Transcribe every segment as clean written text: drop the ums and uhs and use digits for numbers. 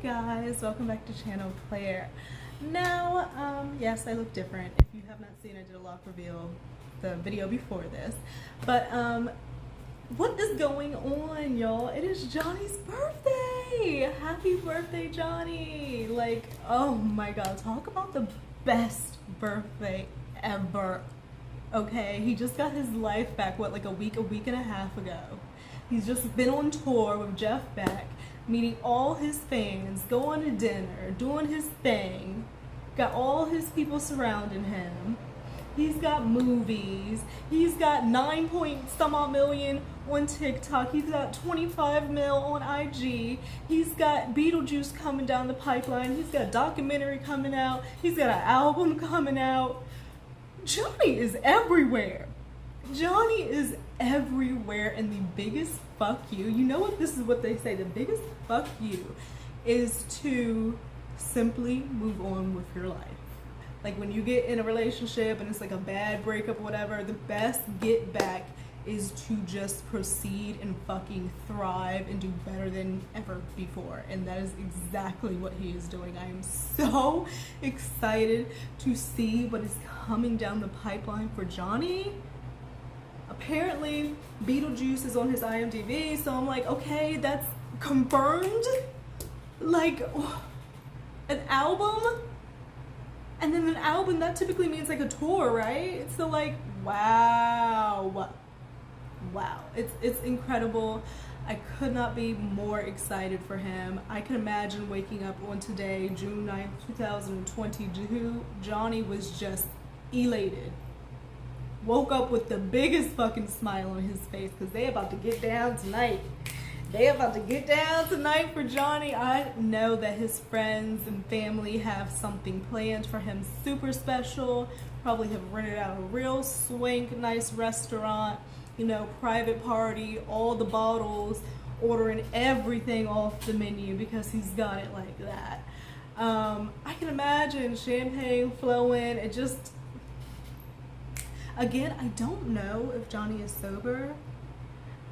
guys, welcome back to Channel Claire. Now, yes, I look different. If you have not seen, I did a lock reveal the video before this. But what is going on, y'all? It is Johnny's birthday. Happy birthday, Johnny. Like, oh my god, talk about the best birthday ever. Okay, he just got his life back, what, like a week and a half ago. He's just been on tour with Jeff Beck, meeting all his fans, going to dinner, doing his thing, got all his people surrounding him. He's got movies, he's got 9 point some odd million on TikTok, he's got 25 mil on IG, he's got Beetlejuice coming down the pipeline, he's got a documentary coming out, he's got an album coming out. Johnny is everywhere. Johnny is everywhere, and the biggest fuck you, you know what, this is what they say, the biggest fuck you is to simply move on with your life. Like when you get in a relationship and it's like a bad breakup or whatever, the best get back is to just proceed and fucking thrive and do better than ever before. And that is exactly what he is doing. I am so excited to see what is coming down the pipeline for Johnny. Apparently Beetlejuice is on his IMDb, so I'm like, okay, that's confirmed. Like an album, and then an album, that typically means like a tour, right? So like, wow, it's incredible. I could not be more excited for him. I can imagine waking up on today, June 9th, 2022, Johnny was just elated. Woke up with the biggest fucking smile on his face because they about to get down tonight. They about to get down tonight for Johnny. I know that his friends and family have something planned for him super special. Probably have rented out a real swank, nice restaurant, you know, private party, all the bottles, ordering everything off the menu because he's got it like that. I can imagine champagne flowing. It just, again, I don't know if Johnny is sober,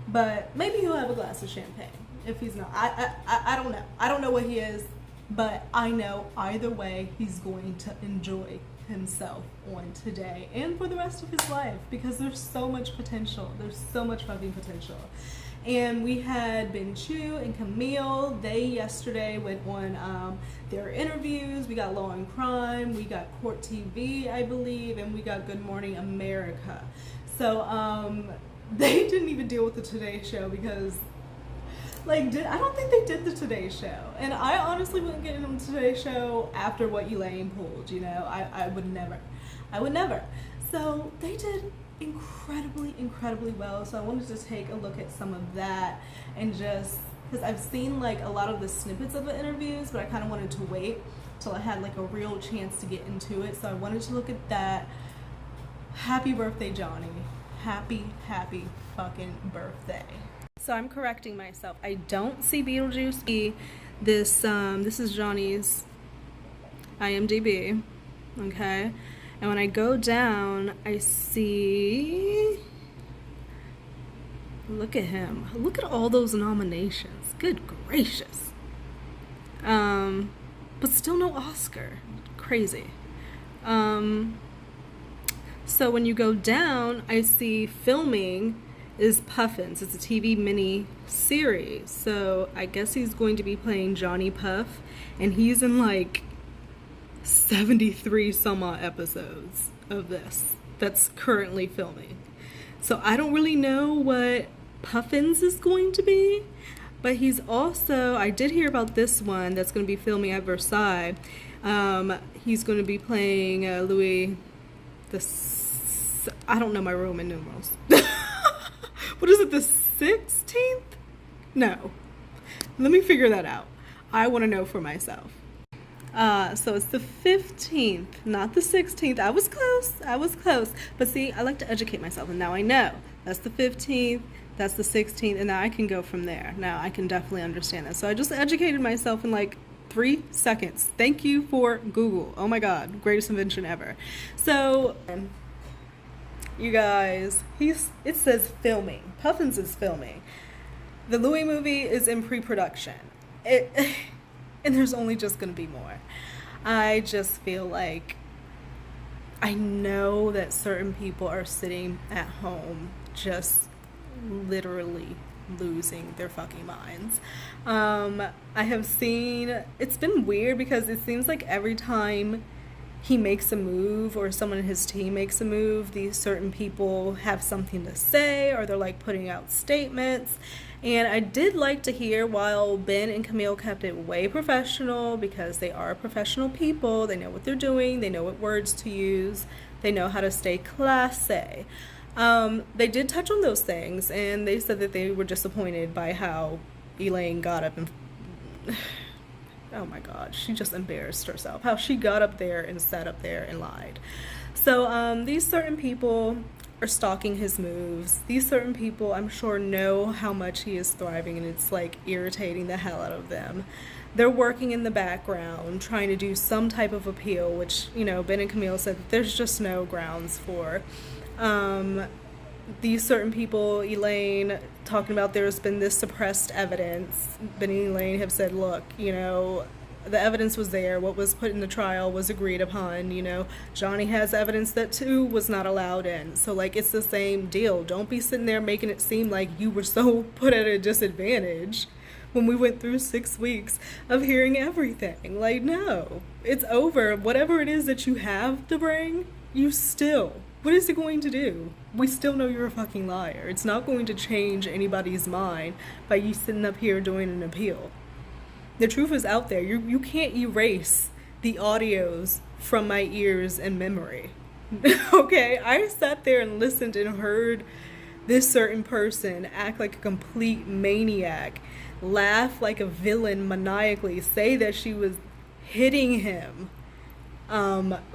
but maybe he'll have a glass of champagne if he's not. I don't know. I don't know what he is, but I know either way he's going to enjoy himself on today and for the rest of his life because there's so much potential. There's so much fucking potential. And we had Bday and Camille. They yesterday went on their interviews. We got Law and Crime, we got Court TV, I believe, and we got Good Morning America. So they didn't even deal with the Today Show because, like, I don't think they did the Today Show. And I honestly wouldn't get into the Today Show after what Elaine pulled, you know. I would never. I would never. So they did incredibly well. So I wanted to take a look at some of that and just, because I've seen like a lot of the snippets of the interviews, but I kind of wanted to wait till I had like a real chance to get into it. So I wanted to look at that. Happy birthday, Johnny. Happy fucking birthday. So I'm correcting myself. I don't see Beetlejuice. This is Johnny's IMDb, okay? And when I go down, I see, look at him. Look at all those nominations. Good gracious. But still no Oscar. Crazy. So when you go down, I see filming is Puffins. It's a TV mini series. So I guess he's going to be playing Johnny Puff, and he's in like 73 some odd episodes of this that's currently filming. So I don't really know what Puffins is going to be, but he's also, I did hear about this one that's going to be filming at Versailles. He's going to be playing Louis I don't know my Roman numerals. What is it, the 16th? No. Let me figure that out. I want to know for myself. So it's the 15th, not the 16th. I was close. But see, I like to educate myself, and now I know. That's the 15th, that's the 16th, and now I can go from there. Now I can definitely understand that. So I just educated myself in like 3 seconds. Thank you for Google. Oh my God, greatest invention ever. So, you guys, it says filming. Puffins is filming. The Louis movie is in pre-production. And there's only just gonna be more. I just feel like I know that certain people are sitting at home just literally losing their fucking minds. I have seen, it's been weird because it seems like every time he makes a move or someone in his team makes a move, these certain people have something to say or they're like putting out statements. And I did like to hear, while Ben and Camille kept it way professional because they are professional people, they know what they're doing, they know what words to use, they know how to stay classy. They did touch on those things, and they said that they were disappointed by how Elaine got up and oh my god, she just embarrassed herself, how she got up there and sat up there and lied. So these certain people are stalking his moves. These certain people, I'm sure, know how much he is thriving, and it's like irritating the hell out of them. They're working in the background trying to do some type of appeal, which, you know, Ben and Camille said that there's just no grounds for. These certain people, Elaine, talking about there's been this suppressed evidence. Ben and Elaine have said, look, you know, the evidence was there. What was put in the trial was agreed upon. You know, Johnny has evidence that too was not allowed in. So, like, it's the same deal. Don't be sitting there making it seem like you were so put at a disadvantage when we went through 6 weeks of hearing everything. Like, no, it's over. Whatever it is that you have to bring, you still, what is it going to do? We still know you're a fucking liar. It's not going to change anybody's mind by you sitting up here doing an appeal. The truth is out there. You can't erase the audios from my ears and memory. Okay? I sat there and listened and heard this certain person act like a complete maniac, laugh like a villain maniacally, say that she was hitting him,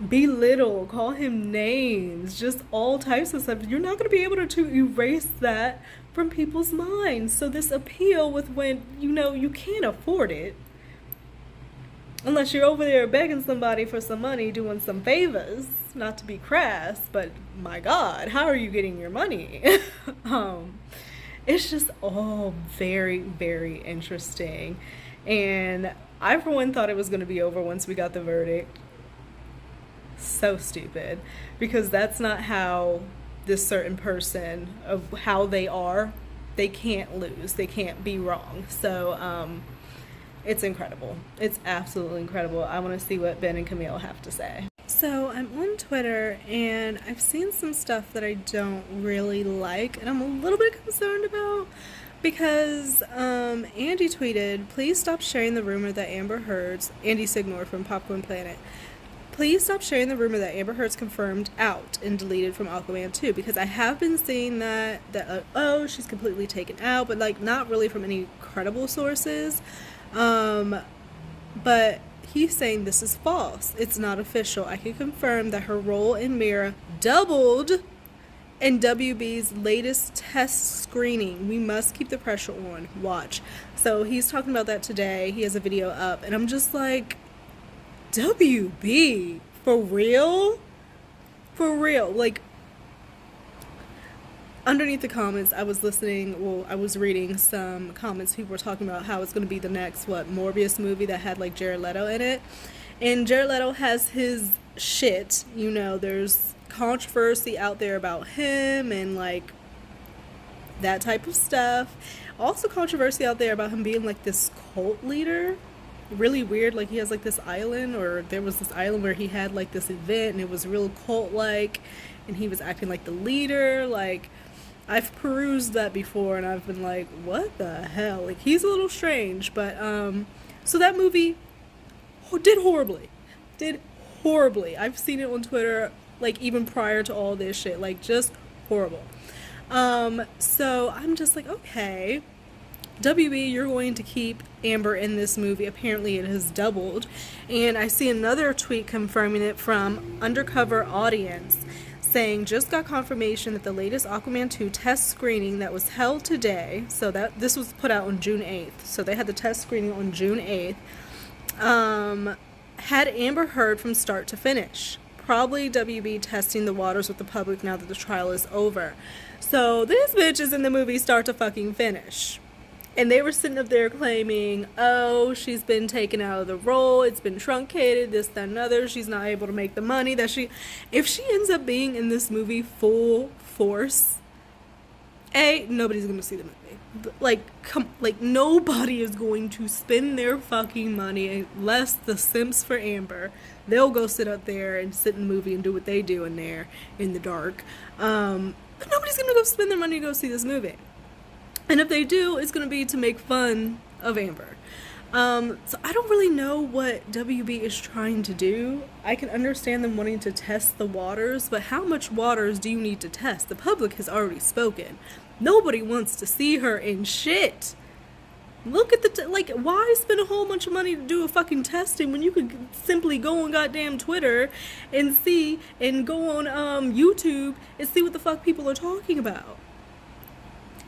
belittle, call him names, just all types of stuff. You're not going to be able to erase that from people's minds. So this appeal with when, you know, you can't afford it unless you're over there begging somebody for some money, doing some favors, not to be crass, but my God, how are you getting your money? It's just all very, very interesting. And I, for one, thought it was going to be over once we got the verdict. So stupid, because that's not how this certain person, of how they are. They can't lose. They can't be wrong. So it's incredible. It's absolutely incredible. I want to see what Ben and Camille have to say. So I'm on Twitter and I've seen some stuff that I don't really like and I'm a little bit concerned about, because Andy tweeted, please stop sharing the rumor that Amber Heard's, Andy Signor from Popcorn Planet, please stop sharing the rumor that Amber Heard's confirmed out and deleted from Auqaman 2, because I have been seeing that oh, she's completely taken out, but like not really from any credible sources. But he's saying this is false. It's not official. I can confirm that her role in Mira doubled in WB's latest test screening. We must keep the pressure on. Watch. So he's talking about that today. He has a video up and I'm just like, WB, for real? For real? Like, underneath the comments, I was reading some comments. People were talking about how it's going to be the next, Morbius movie that had, like, Jared Leto in it. And Jared Leto has his shit, you know, there's controversy out there about him and, like, that type of stuff. Also controversy out there about him being, like, this cult leader. Really weird, like he has like this island, or there was this island where he had like this event and it was real cult-like and he was acting like the leader. Like, I've perused that before and I've been like, what the hell? Like, he's a little strange. But so that movie did horribly. I've seen it on Twitter, like, even prior to all this shit, like, just horrible. So I'm just like, okay, WB, you're going to keep Amber in this movie. Apparently it has doubled. And I see another tweet confirming it from Undercover Audience, saying, just got confirmation that the latest Auqaman 2 test screening that was held today, so that this was put out on June 8th, so they had the test screening on June 8th, had Amber Heard from start to finish. Probably WB testing the waters with the public now that the trial is over. So this bitch is in the movie start to fucking finish. And they were sitting up there claiming, oh, she's been taken out of the role, it's been truncated, this, that, and other, she's not able to make the money that she... If she ends up being in this movie full force, nobody's gonna see the movie. Like, nobody is going to spend their fucking money unless the simps for Amber. They'll go sit up there and sit in the movie and do what they do in there in the dark. But nobody's gonna go spend their money to go see this movie. And if they do, it's going to be to make fun of Amber. So I don't really know what WB is trying to do. I can understand them wanting to test the waters, but how much waters do you need to test? The public has already spoken. Nobody wants to see her in shit. Look at the... why spend a whole bunch of money to do a fucking testing when you could simply go on goddamn Twitter and see, and go on YouTube and see what the fuck people are talking about?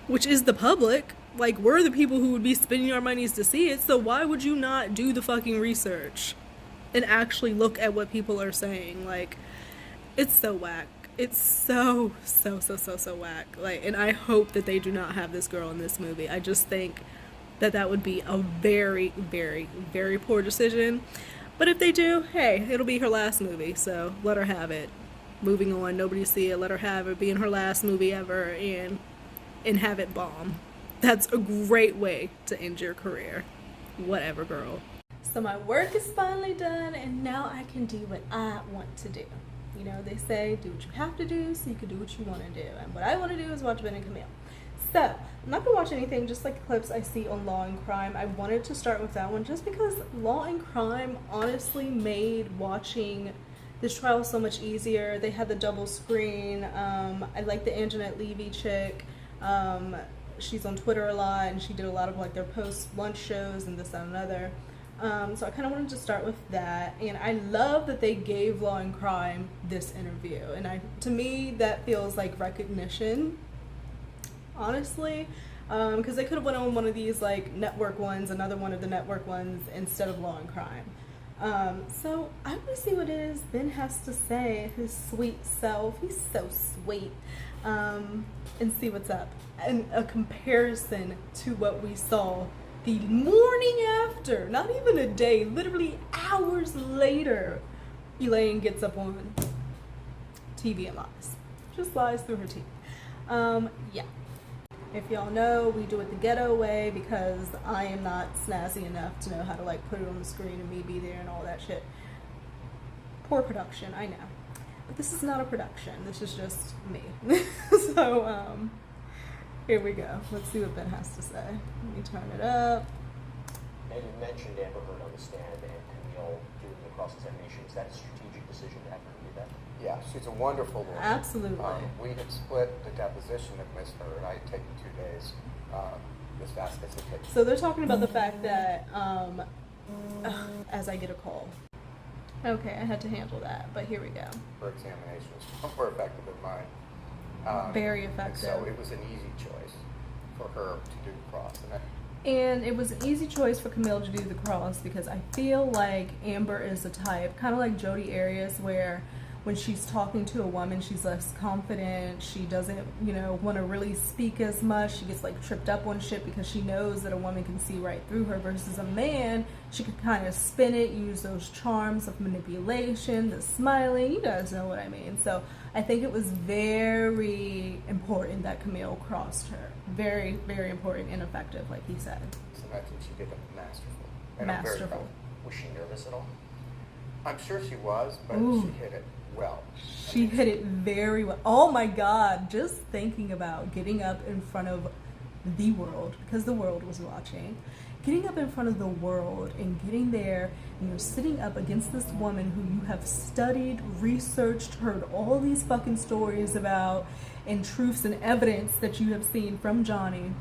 Which is the public. Like, we're the people who would be spending our monies to see it, so why would you not do the fucking research and actually look at what people are saying? Like, it's so whack. It's so whack. Like, and I hope that they do not have this girl in this movie. I just think that that would be a very, very, very poor decision. But if they do, hey, it'll be her last movie, so let her have it. Moving on, nobody see it, let her have it, be in her last movie ever, and have it bomb. That's a great way to end your career. Whatever, girl. So my work is finally done, and now I can do what I want to do. You know, they say do what you have to do so you can do what you want to do. And what I want to do is watch Bday and Camille. So, I'm not going to watch anything, just like clips I see on Law and Crime. I wanted to start with that one just because Law and Crime honestly made watching this trial so much easier. They had the double screen. I like the Anjanette Levy chick. She's on Twitter a lot, and she did a lot of like their post-lunch shows and this, that, and another. So I kind of wanted to start with that, and I love that they gave Law and Crime this interview, and to me that feels like recognition, honestly, because they could have went on one of these like network ones, another one of the network ones, instead of Law and Crime. So I'm gonna see what it is Ben has to say, his sweet self. He's so sweet. And see what's up, and a comparison to what we saw the morning after, not even a day, literally hours later. Elaine gets up on TV and lies, just lies through her teeth. Yeah, if y'all know, we do it the ghetto way because I am not snazzy enough to know how to like put it on the screen and me be there and all that shit. Poor production, I know. But this is not a production, this is just me. So, here we go. Let's see what Ben has to say. Let me turn it up. And you mentioned Amber Heard on the stand and Camille doing the cross-examination. Is that a strategic decision to have her do that? Yeah, she's a wonderful lawyer. Absolutely. We had split the deposition of Miss Heard. I had taken 2 days. Miss Vasquez had taken. So they're talking about the fact that, as I get a call. Okay, I had to handle that, but here we go. Her examination was more effective than mine. Very effective. So it was an easy choice for her to do the cross. And it was an easy choice for Camille to do the cross because I feel like Amber is a type, kind of like Jodi Arias, where when she's talking to a woman, she's less confident. She doesn't, want to really speak as much. She gets like tripped up on shit because she knows that a woman can see right through her, versus a man, she could kind of spin it, use those charms of manipulation, the smiling, you guys know what I mean. So I think it was very important that Camille crossed her. Very, very important and effective, like he said. So I think she did it masterful. And masterful. I'm very proud. Was she nervous at all? I'm sure she was, but Ooh. she hit it well. She hit it very well. Oh my God, just thinking about getting up in front of the world, because the world was watching, getting up in front of the world and getting there, and you're sitting up against this woman who you have studied, researched, heard all these fucking stories about, and truths and evidence that you have seen from Johnny,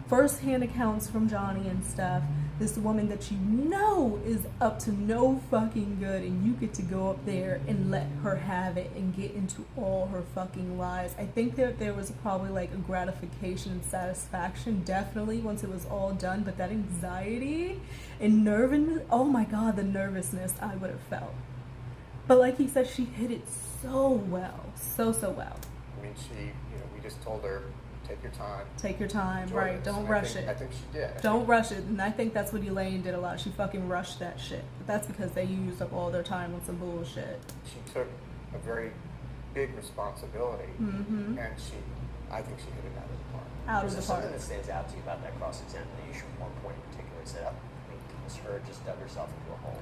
first-hand accounts from Johnny and stuff. This woman that you know is up to no fucking good, and you get to go up there and let her have it and get into all her fucking lies. I think that there was probably like a gratification and satisfaction, definitely, once it was all done, but that anxiety and nervousness, oh my God, the nervousness I would have felt. But like he said, she hit it so well, so well. I mean, we just told her take your time. Take your time, Enjoy right? this. Don't And rush I it. think she did. Don't rush it. And I think that's what Elaine did a lot. She fucking rushed that shit. But that's because they used up all their time on some bullshit. She took a very big responsibility, Mm-hmm. and I think she hit it out of the park. Out Is of there the park. something that stands out to you about that cross-examination? One point in particular is that Ms. Heard just dug herself into a hole.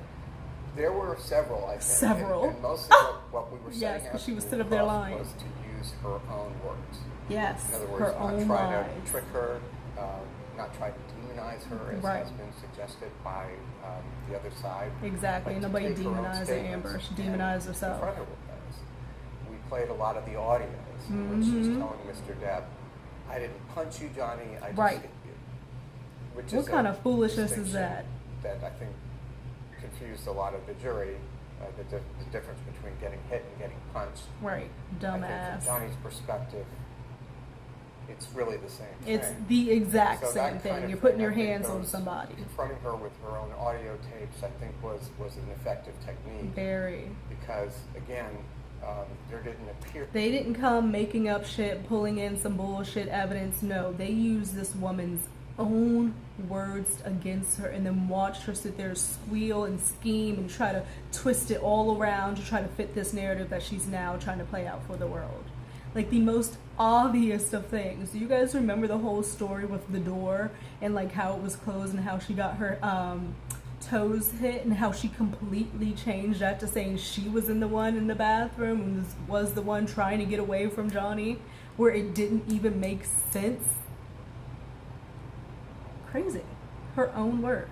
There were several, I think. Several. And most of what we were Yes, setting 'cause out she was to sitting do up there across lying. was to use her own words. Yes, In other words, her not own try lies. to trick her, not try to demonize her, as Right. has been suggested by the other side. Exactly. But to Nobody take her own demonized statements Amber. She and demonized herself. confront her with those. We played a lot of the audios in which she's Mhm. telling Mr. Depp, "I didn't punch you, Johnny. I just Right. hit you." Which What is kind a of foolishness is distinction that? that I think confused a lot of the jury. The difference between getting hit and getting punched. Right. I think Dumbass. from Johnny's perspective, it's really the same thing. It's the exact So that same kind thing. of You're putting thing, your I think hands on those- somebody. Confronting her with her own audio tapes, I think, was an effective technique. Very. Because, again, there didn't appear... They didn't come making up shit, pulling in some bullshit evidence. No, they used this woman's own words against her and then watched her sit there squeal and scheme and try to twist it all around to try to fit this narrative that she's now trying to play out for the world. Like the most obvious of things. Do you guys remember the whole story with the door and like how it was closed and how she got her toes hit and how she completely changed that to saying she was in the bathroom and was the one trying to get away from Johnny, where it didn't even make sense? Crazy. Her own words.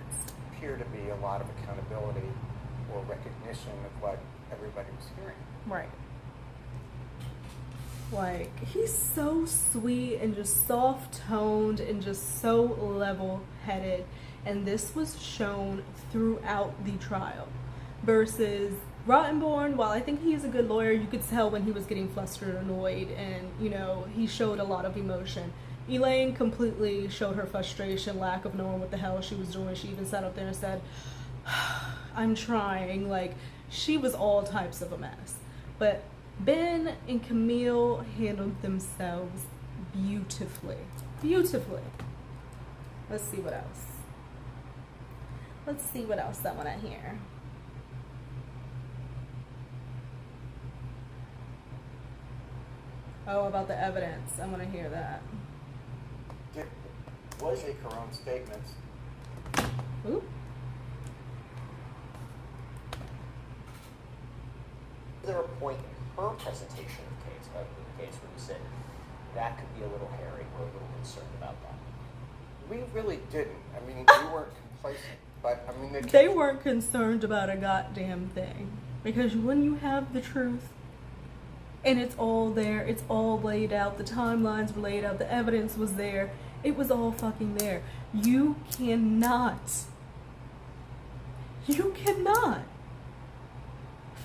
appear to be a lot of accountability or recognition of what everybody was hearing. Right. Like, he's so sweet and just soft-toned and just so level-headed. And this was shown throughout the trial. Versus Rottenborn, while I think he's a good lawyer, you could tell when he was getting flustered, annoyed, and, you know, he showed a lot of emotion. Elaine completely showed her frustration, lack of knowing what the hell she was doing. She even sat up there and said, I'm trying. Like, she was all types of a mess. But Ben and Camille handled themselves beautifully. Beautifully. Let's see what else. Let's see what else I want to hear. Oh, about the evidence. I want to hear that. Was make her own statements. Ooh. Is there a point in her presentation of the case where you said that could be a little hairy or a little concerned about that? We really didn't. I mean, we weren't complacent, but I mean, They weren't concerned about a goddamn thing. Because when you have the truth, and it's all there, it's all laid out, the timelines were laid out, the evidence was there, it was all fucking there. You cannot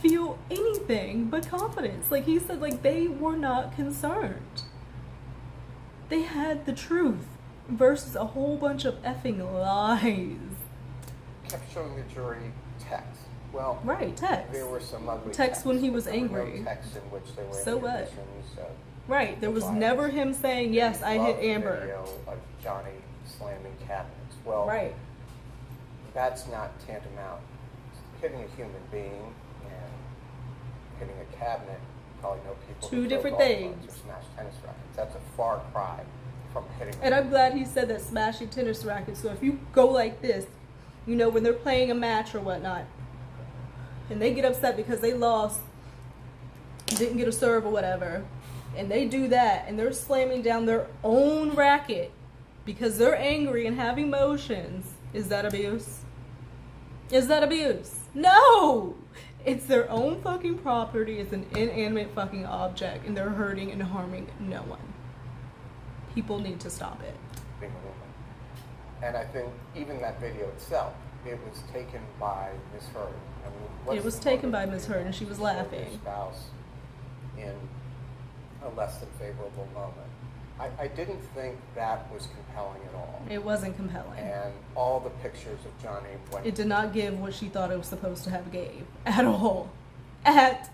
feel anything but confidence. Like he said, like they were not concerned. They had the truth versus a whole bunch of effing lies. kept showing the jury text. Well, Right, text. there were some ugly Text when he was but there were angry. No texts in which they were So what? indications of Right, there was violence. never him saying, yes, I hit Love the Amber. Video of Johnny slamming cabinets. Well, Right. that's not tantamount. Hitting a human being and hitting a cabinet, probably know people Two who throw different golf things. clubs or smash tennis rackets. That's a far cry from hitting. And I'm glad he said that smashing tennis rackets. So if you go like this, you know, when they're playing a match or whatnot, and they get upset because they lost, didn't get a serve or whatever, and they do that, and they're slamming down their own racket because they're angry and have emotions, is that abuse? Is that abuse? No! It's their own fucking property. It's an inanimate fucking object, and they're hurting and harming no one. People need to stop it. being a woman. And I think even that video itself, it was taken by Ms. Heard. I mean, what's It was the taken motive by Ms. to Heard, and she was show your laughing. Spouse in a less than favorable moment. I didn't think that was compelling at all. It wasn't compelling. And all the pictures of Johnny went. It did not give what she thought it was supposed to have gave. At all. At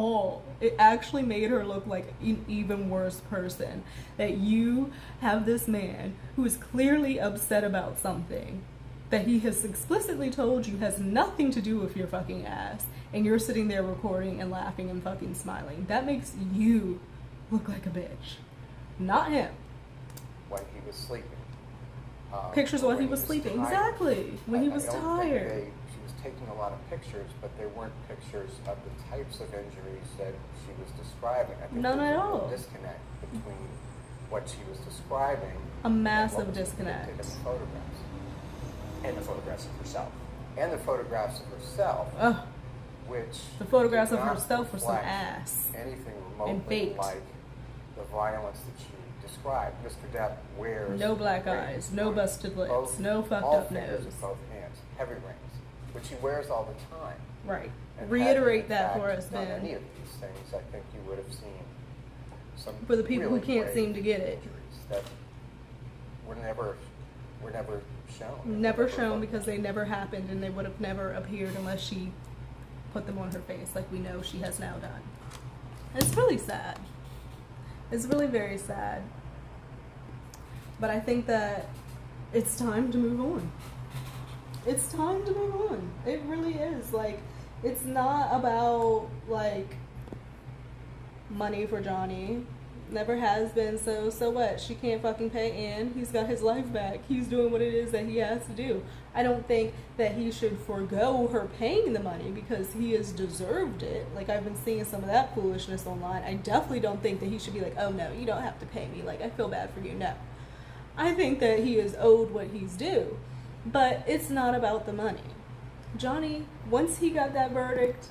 all. It actually made her look like an even worse person. That you have this man who is clearly upset about something that he has explicitly told you has nothing to do with your fucking ass, and you're sitting there recording and laughing and fucking smiling. That makes you look like a bitch, not him. When he was sleeping. Pictures while he was tired. sleeping. Exactly. When he was I don't tired. think she was taking a lot of pictures, but they weren't pictures of the types of injuries that she was describing. I think None there's at a real all. disconnect between what she was describing A massive and what was disconnect. depicted in the photographs. And the photographs of herself. And the photographs of herself, Ugh. which The photographs did of not herself were some reflect ass. anything And remotely baked. like the violence that she described. Mr. Depp wears No black rings eyes, no on busted lips, both- no fucked all up fingers nose. of both hands, heavy rings, which he wears all the time. Right. And Reiterate had he, in that for fact, us, done any Ben. of these things, I think you would have seen some For the people who really can't grave seem to get it. injuries that were never shown. Never shown because they never happened, and they would have never appeared unless she put them on her face, like we know she has now done. It's really sad. It's really very sad. But I think that it's time to move on. It's time to move on. It really is. Like, it's not about, like, money for Johnny. Never has been, so what? She can't fucking pay Ann. He's got his life back. He's doing what it is that he has to do. I don't think that he should forego her paying the money because he has deserved it. Like, I've been seeing some of that foolishness online. I definitely don't think that he should be like, oh no, you don't have to pay me. Like, I feel bad for you. No. I think that he is owed what he's due. But it's not about the money. Johnny, once he got that verdict,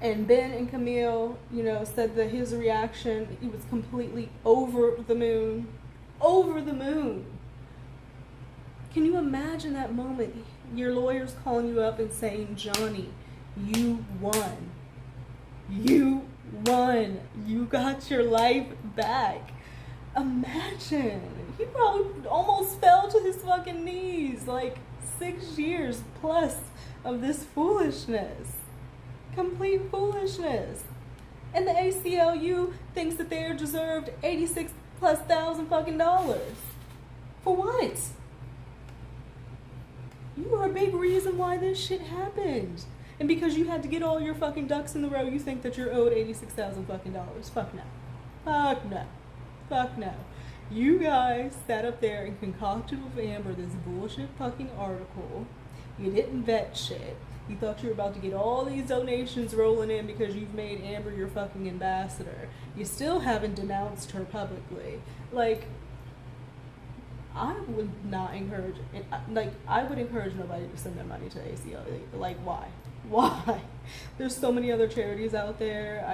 and Ben and Camille, said that his reaction, he was completely over the moon. Over the moon. Can you imagine that moment? Your lawyer's calling you up and saying, Johnny, you won. You won. You got your life back. Imagine. He probably almost fell to his fucking knees. Like 6 years plus of this foolishness. Complete foolishness. And the ACLU thinks that they're deserved $86,000+ fucking dollars. For what? You are a big reason why this shit happened. And because you had to get all your fucking ducks in the row, you think that you're owed $86,000 fucking dollars. Fuck no. Fuck no. Fuck no. You guys sat up there and concocted with Amber this bullshit fucking article. You didn't vet shit. You thought you were about to get all these donations rolling in because you've made Amber your fucking ambassador. You still haven't denounced her publicly. Like, I would not encourage, I would encourage nobody to send their money to ACLU. Like, why? Why? There's so many other charities out there.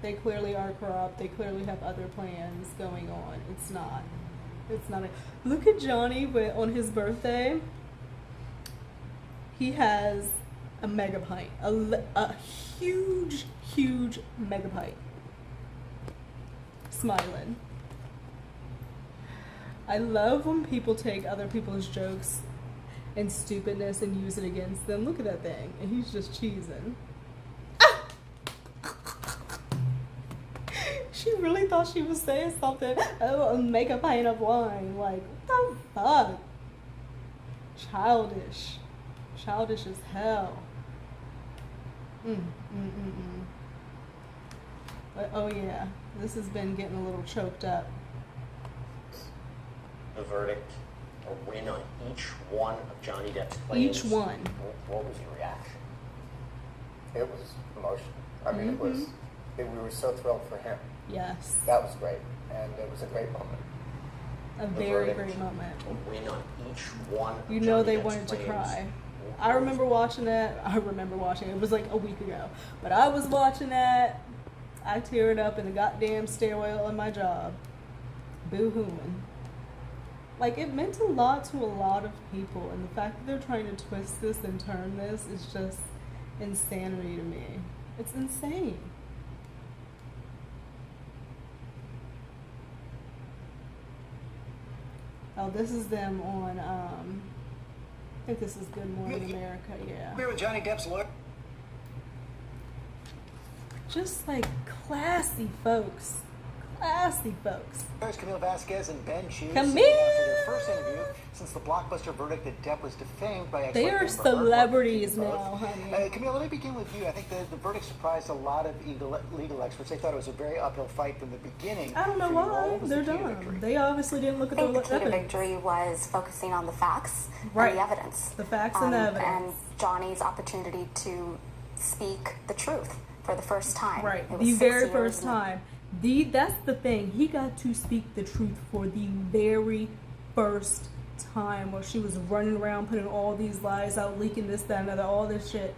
They clearly are corrupt. They clearly have other plans going on. It's not. Look at Johnny on his birthday. He has a megapint, a huge, huge megapint. Smiling. I love when people take other people's jokes and stupidness and use it against them. Look at that thing. And he's just cheesing. She really thought she was saying something. Oh, make a pint of wine. Like, what the fuck? Childish. Childish as hell. But, oh yeah, this has been getting a little choked up. The verdict, a win on each one of Johnny Depp's claims. Each one. What was your reaction? It was emotional. I mean, we were so thrilled for him. Yes. That was great. And it was a great moment. A very great moment. A win on each one of You know Johnny they Depp's wanted to claims. cry. I remember watching that. It was like a week ago. But I was watching that. I teared up in the goddamn stairwell on my job. Boo-hooing. Like, it meant a lot to a lot of people. And the fact that they're trying to twist this and turn this is just insanity to me. It's insane. Oh, this is them on, I think this is Good Morning America, yeah. We're with Johnny Depp's lawyer. Just like classy folks. Classy folks. There's Camille Vasquez and Ben Cheese Camille! sitting down for their first interview since the blockbuster verdict that Depp was defamed by They are celebrities now, honey. Camille, let me begin with you. I think the verdict surprised a lot of legal experts. They thought it was a very uphill fight from the beginning. I don't know For you, why. what was They're the key to dumb. victory? They obviously didn't look at I the think the key to evidence. victory was focusing on the facts Right. and the evidence. The facts and the evidence. And Johnny's opportunity to speak the truth for the first time. Right, It was the 6 very years first and- time. That's the thing. He got to speak the truth for the very first time, where she was running around putting all these lies out, leaking this, that, and other, all this shit.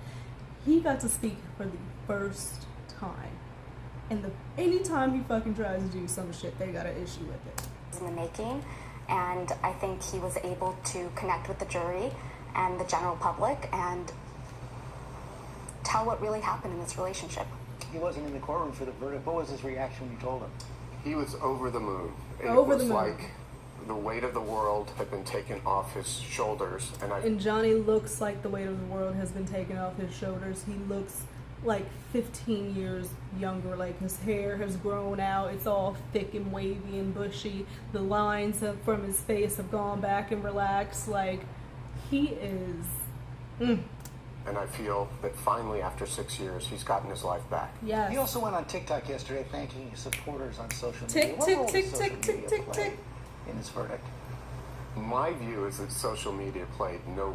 He got to speak for the first time. And anytime he fucking tries to do some shit, they got an issue with it. in the making, and I think he was able to connect with the jury and the general public and tell what really happened in this relationship. He wasn't in the courtroom for the verdict. What was his reaction when you told him? He was over the moon. Over it the was moon. like the weight of the world had been taken off his shoulders, and And Johnny looks like the weight of the world has been taken off his shoulders. He looks like 15 years younger. Like his hair has grown out. It's all thick and wavy and bushy. The lines from his face have gone back and relaxed. Like he is. and I feel that finally, after 6 years, he's gotten his life back. Yes. He also went on TikTok yesterday thanking his supporters on social Tick, media. What tick, role does tick, social tick, tick, media tick, play tick. in this verdict? My view is that social media played no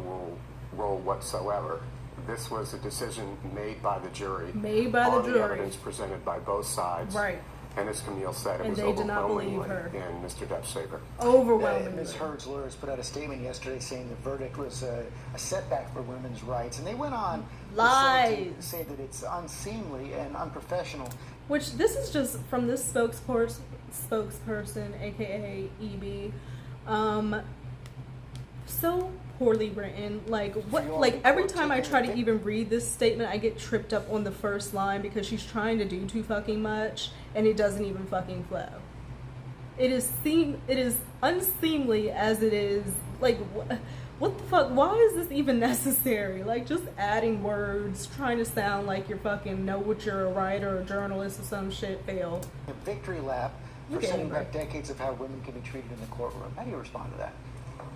role whatsoever. This was a decision made by the jury. Made by the on jury. the evidence presented by both sides. Right. And as Camille said, it And was they did not believe overwhelmingly her. in Mr. Depp's favor. Overwhelmingly. Ms. Heard's lawyers put out a statement yesterday saying the verdict was a setback for women's rights, and they went on to Lies. say that it's unseemly and unprofessional. Which this is just from this spokesperson, aka EB. So poorly written. Like what? You all Like every report time I taking try a to pic- even read this statement, I get tripped up on the first line because she's trying to do too fucking much, and it doesn't even fucking flow. It is unseemly as it is. Like what the fuck? Why is this even necessary? Like just adding words, trying to sound like you're fucking know what you're a writer or a journalist or some shit. Fail. A victory lap for Okay, setting Amber. back decades of how women can be treated in the courtroom. How do you respond to that?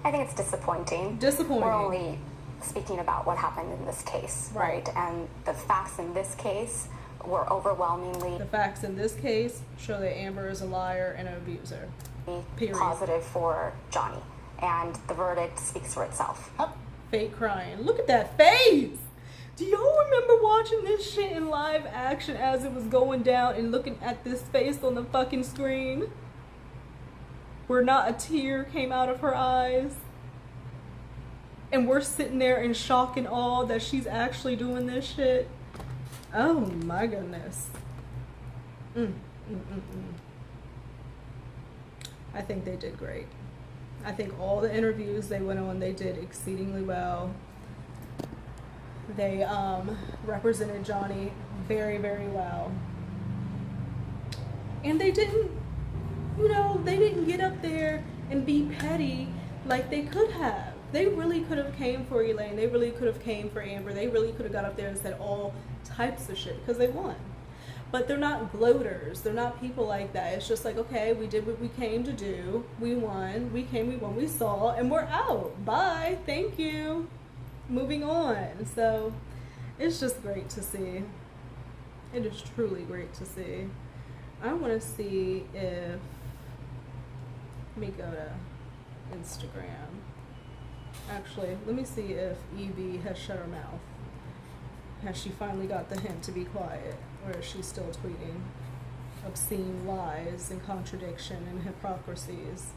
I think it's disappointing. Disappointing. We're only speaking about what happened in this case, Right. right? And the facts in this case were overwhelmingly The facts in this case show that Amber is a liar and an abuser. Period. positive for Johnny, and the verdict speaks for itself. Fake crying. Look at that face! Do y'all remember watching this shit in live action as it was going down and looking at this face on the fucking screen? Where not a tear came out of her eyes? And we're sitting there in shock and awe that she's actually doing this shit? Oh my goodness. I think they did great. I think all the interviews they went on, they did exceedingly well. They represented Johnny very, very well. And they didn't, they didn't get up there and be petty like they could have. They really could have came for Elaine. They really could have came for Amber. They really could have got up there and said all types of shit because they won. But they're not gloaters. They're not people like that. It's just like, okay, we did what we came to do. We won. We came, we won, we saw, and we're out. Bye. Thank you. Moving on. So it's just great to see. It is truly great to see. I want to see if, let me go to Instagram. Actually, let me see if Evie has shut her mouth. Has she finally got the hint to be quiet? Or is she still tweeting obscene lies and contradiction and hypocrisies?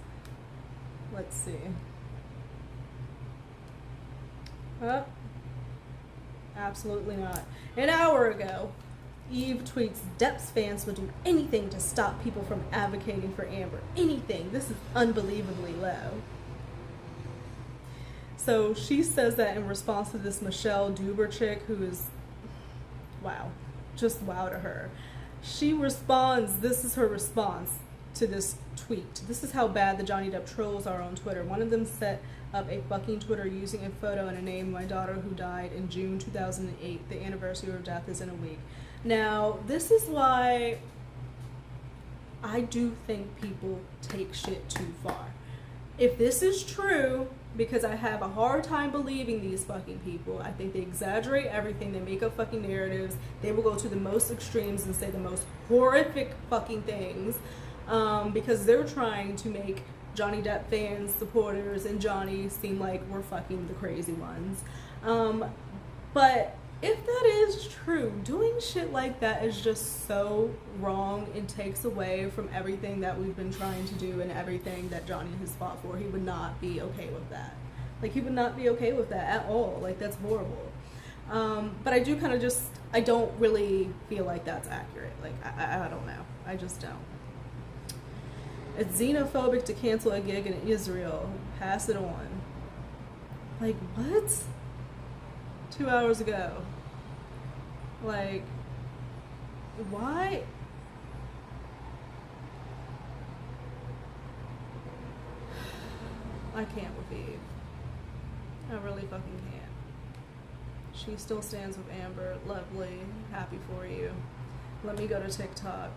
Let's see. Oh, absolutely not. An hour ago, Eve tweets, Depp's fans will do anything to stop people from advocating for Amber. Anything. This is unbelievably low. So she says that in response to this Michelle Duber chick who is, wow, just wow to her. She responds, this is her response to this tweet. This is how bad the Johnny Depp trolls are on Twitter. One of them said, up a fucking Twitter using a photo and a name of my daughter who died in June 2008. The anniversary of her death is in a week. Now, this is why I do think people take shit too far. If this is true, because I have a hard time believing these fucking people, I think they exaggerate everything, they make up fucking narratives, they will go to the most extremes and say the most horrific fucking things, because they're trying to make Johnny Depp fans, supporters, and Johnny seem like we're fucking the crazy ones. But if that is true, doing shit like that is just so wrong. It takes away from everything that we've been trying to do and everything that Johnny has fought for. He would not be okay with that. Like, he would not be okay with that at all. Like, that's horrible. But I do kind of just, I don't really feel like that's accurate. Like, I don't know. I just don't. It's xenophobic to cancel a gig in Israel. Pass it on. Like, what? 2 hours ago. Like, why? I can't with Eve. I really fucking can't. She still stands with Amber. Lovely. Happy for you. Let me go to TikTok.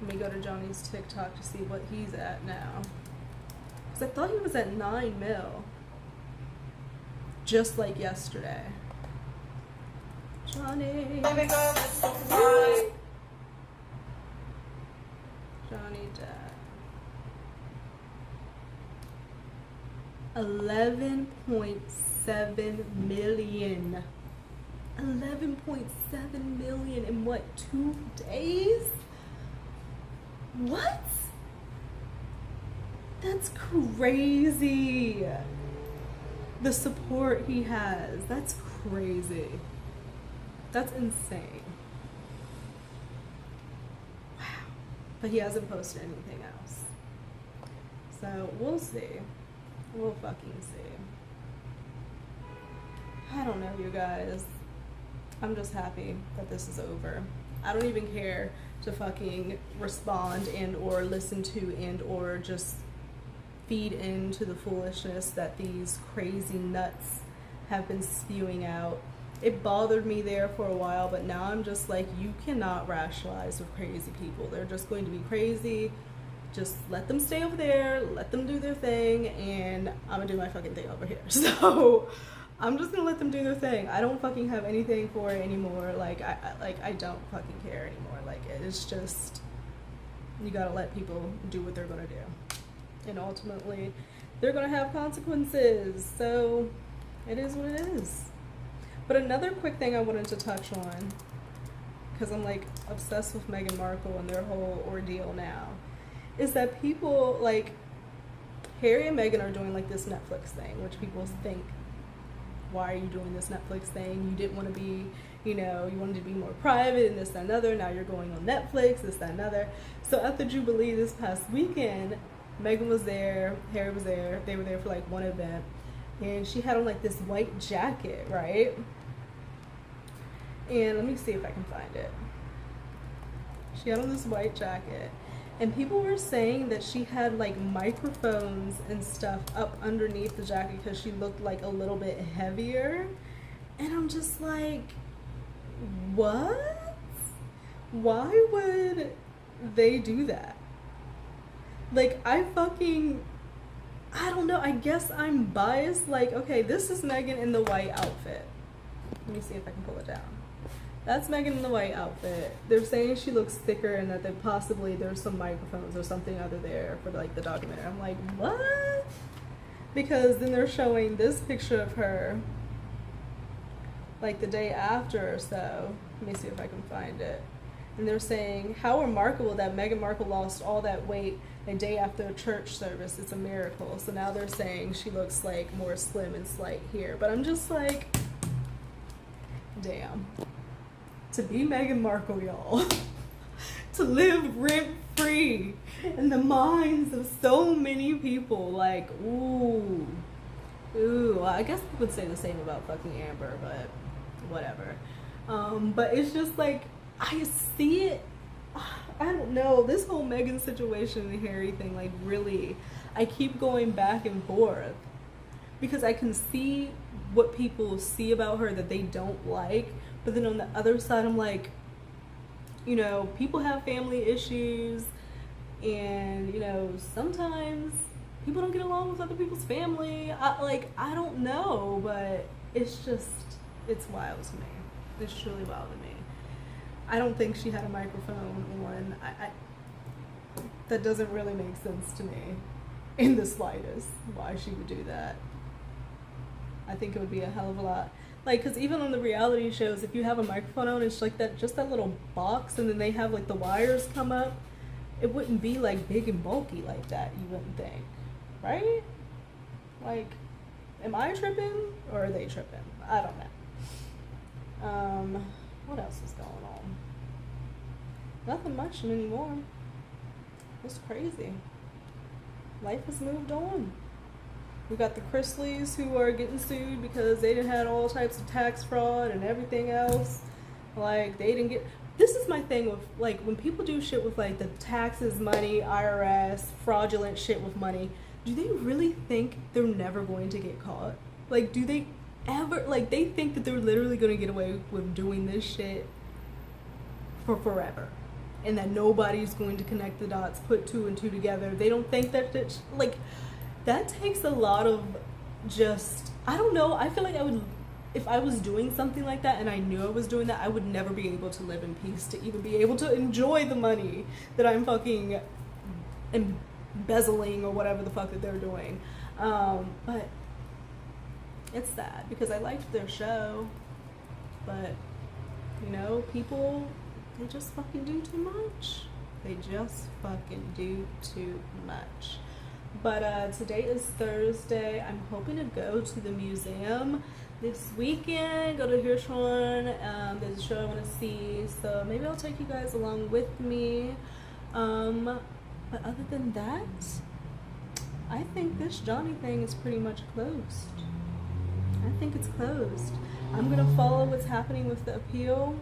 Let me go to Johnny's TikTok to see what he's at now. Because I thought he was at 9 mil. Just like yesterday. Johnny. Johnny Depp. 11.7 million. 11.7 million in what, 2 days? What? That's crazy. The support he has, that's crazy. That's insane. Wow. But he hasn't posted anything else. So we'll see. We'll fucking see. I don't know, you guys. I'm just happy that this is over. I don't even care to fucking respond and or listen to and or just feed into the foolishness that these crazy nuts have been spewing out. It bothered me there for a while, but now I'm just like, you cannot rationalize with crazy people. They're just going to be crazy. Just let them stay over there, let them do their thing, and I'm gonna do my fucking thing over here. So I'm just gonna let them do their thing. I don't fucking have anything for it anymore. Like I don't fucking care anymore. Like, it's just, you gotta let people do what they're gonna do. And ultimately, they're gonna have consequences. So it is what it is. But another quick thing I wanted to touch on, because I'm like obsessed with Meghan Markle and their whole ordeal now, is that people like Harry and Meghan are doing like this Netflix thing, which people think, why are you doing this Netflix thing? You didn't want to be, you know, you wanted to be more private and this, that, and other. Now you're going on Netflix, this, that, and other. So at the Jubilee this past weekend, Meghan was there, Harry was there, they were there for like one event, and she had on like this white jacket, right? And let me see if I can find it. She had on this white jacket, and people were saying that she had like microphones and stuff up underneath the jacket because she looked like a little bit heavier. And I'm just like, what? Why would they do that? Like, I don't know, I guess I'm biased. Like, okay, this is Meghan in the white outfit. Let me see if I can pull it down. That's Meghan in the white outfit. They're saying she looks thicker and that there's some microphones or something other there for like the documentary. I'm like, what? Because then they're showing this picture of her like the day after or so. Let me see if I can find it. And they're saying, how remarkable that Meghan Markle lost all that weight a day after a church service. It's a miracle. So now they're saying she looks like more slim and slight here. But I'm just like, damn. To be Meghan Markle, y'all. To live rent-free in the minds of so many people. Like, ooh. Ooh. I guess we would say the same about fucking Amber, but whatever. But it's just like, I see it. I don't know. This whole Meghan situation and Harry thing, like, really, I keep going back and forth because I can see what people see about her that they don't like, but then on the other side I'm like, you know, people have family issues, and you know, sometimes people don't get along with other people's family. I don't know, but it's wild to me. It's truly wild to me. I don't think she had a microphone on. That doesn't really make sense to me in the slightest why she would do that. I think it would be a hell of a lot. Like, because even on the reality shows, if you have a microphone on, it's like that, just that little box, and then they have like the wires come up. It wouldn't be like big and bulky like that, you wouldn't think, right? Like, am I tripping or are they tripping? I don't know. What else is going on? Nothing much anymore. It's crazy. Life has moved on. We got the Chrisleys who are getting sued because they done had all types of tax fraud and everything else. Like, they didn't get... This is my thing with, like, when people do shit with, like, the taxes, money, IRS, fraudulent shit with money, do they really think they're never going to get caught? Like, do they ever... Like, they think that they're literally going to get away with doing this shit for forever. And that nobody's going to connect the dots, put two and two together. They don't think that it's... Like... That takes a lot of just, I don't know, I feel like I would, if I was doing something like that and I knew I was doing that, I would never be able to live in peace to even be able to enjoy the money that I'm fucking embezzling or whatever the fuck that they're doing. But it's sad because I liked their show, but, you know, people, they just fucking do too much. They just fucking do too much. But today is Thursday. I'm hoping to go to the museum this weekend, go to Hirshhorn. There's a show I want to see, so maybe I'll take you guys along with me. But other than that, I think this Johnny thing is pretty much closed. I think it's closed. I'm gonna follow what's happening with the appeal.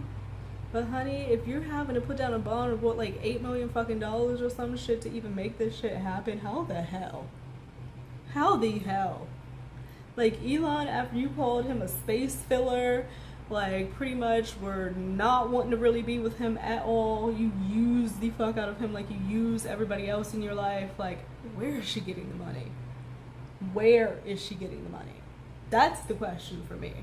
But honey, if you're having to put down a bond of what, like $8 million fucking dollars or some shit to even make this shit happen, how the hell? How the hell? Like, Elon, after you called him a space filler, like, pretty much were not wanting to really be with him at all. You use the fuck out of him like you use everybody else in your life. Like, where is she getting the money? Where is she getting the money? That's the question for me.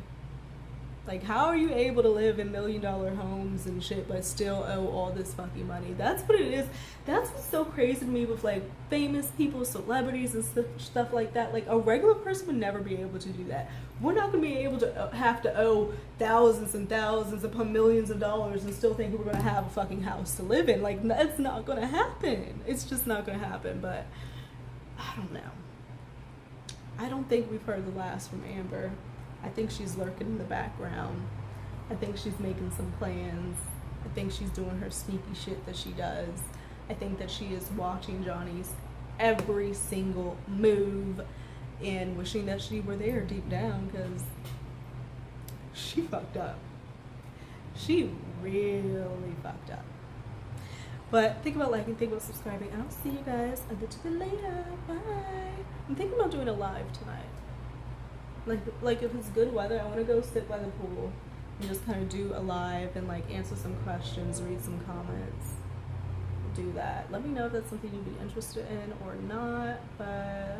Like, how are you able to live in $1 million homes and shit but still owe all this fucking money? That's what it is. That's what's so crazy to me with, like, famous people, celebrities and stuff like that. Like, a regular person would never be able to do that. We're not going to be able to have to owe thousands and thousands upon millions of dollars and still think we're going to have a fucking house to live in. Like, that's not going to happen. It's just not going to happen. But I don't know. I don't think we've heard the last from Amber. I think she's lurking in the background. I think she's making some plans. I think she's doing her sneaky shit that she does. I think that she is watching Johnny's every single move and wishing that she were there deep down, because she fucked up. She really fucked up. But think about liking, think about subscribing, and I'll see you guys a little bit later. Bye. I'm thinking about doing a live tonight. Like if it's good weather, I want to go sit by the pool and just kind of do a live and like answer some questions, read some comments, do that. Let me know if that's something you'd be interested in or not, but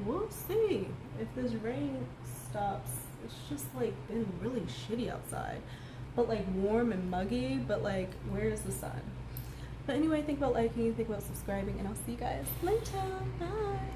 we'll see if this rain stops. It's just like been really shitty outside, but like warm and muggy, but like where is the sun? But anyway, think about liking, think about subscribing, and I'll see you guys later. Bye.